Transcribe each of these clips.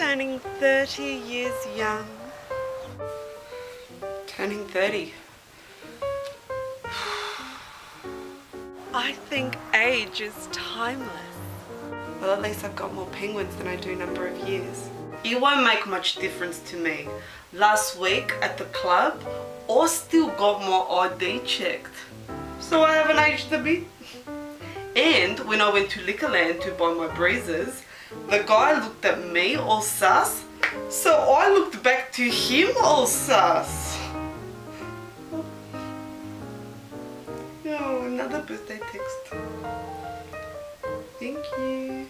turning 30 years young. Turning 30. I think age is timeless. Well, at least I've got more penguins than I do number of years. It won't make much difference to me. Last week at the club, I still got my ID checked. So I haven't aged a bit. And when I went to Liquorland to buy my breezers, the guy looked at me all sus, so I looked back to him all sus. Oh, another birthday text. Thank you.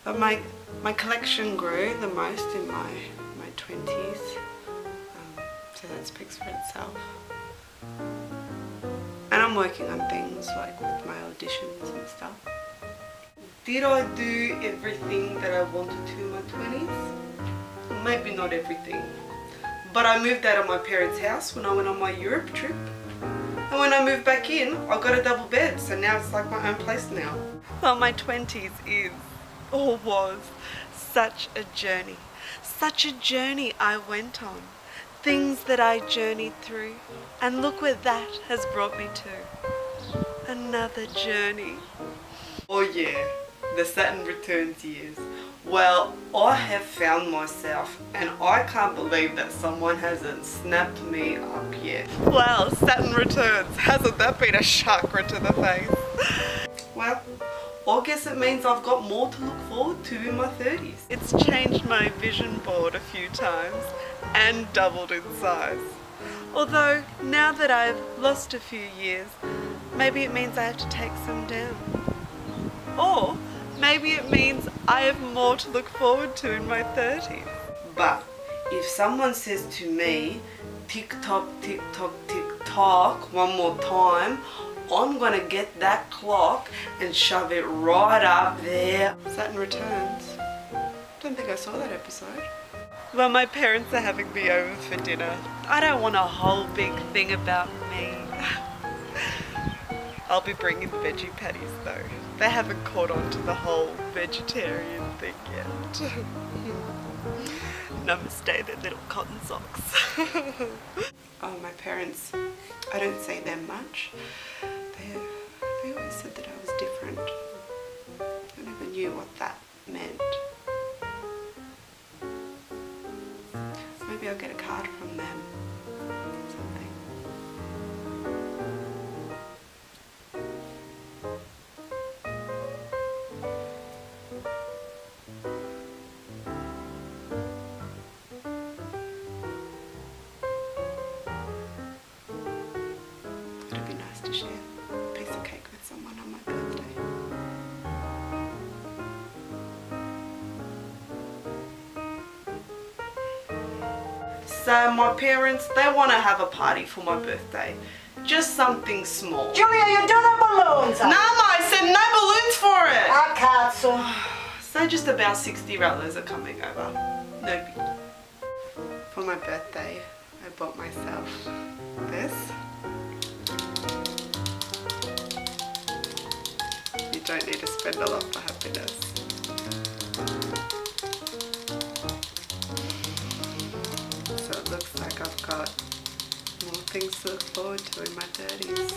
But my collection grew the most in my 20s, so that speaks for itself. And I'm working on things like with my auditions and stuff. Did I do everything that I wanted to in my 20s? Maybe not everything. But I moved out of my parents' house when I went on my Europe trip. And when I moved back in, I got a double bed, so now it's like my own place now. Well, my 20s is, or was, such a journey. Such a journey I went on. Things that I journeyed through. And look where that has brought me to. Another journey. Oh yeah, the Saturn returns years. Well, I have found myself and I can't believe that someone hasn't snapped me up yet. Well, Saturn returns. Hasn't that been a chakra to the face? Well, I guess it means I've got more to look forward to in my 30s. It's changed my vision board a few times and doubled in size. Although, now that I've lost a few years, maybe it means I have to take some down. Or maybe it means I have more to look forward to in my 30s. But if someone says to me, tick tock, tick tock, tick tock, one more time, I'm gonna get that clock and shove it right up there. Saturn returns. Don't think I saw that episode. Well, my parents are having me over for dinner. I don't want a whole big thing about me. I'll be bringing veggie patties though. They haven't caught on to the whole vegetarian thing yet. Namaste, their little cotton socks. Oh, my parents, I don't see them much. They always said that I was different. I never knew what that meant. Maybe I'll get a card from them. Something. It'd be nice to share a piece of cake with someone on my birthday. So my parents, they want to have a party for my birthday. Just something small. Julia, you do the balloons. No, Ma, I said no balloons for it. I can't, so. So just about 60 rattlers are coming over. No big. For my birthday, I bought myself this. You don't need to spend a lot for happiness. So it looks like I've got more things to look forward to in my 30s.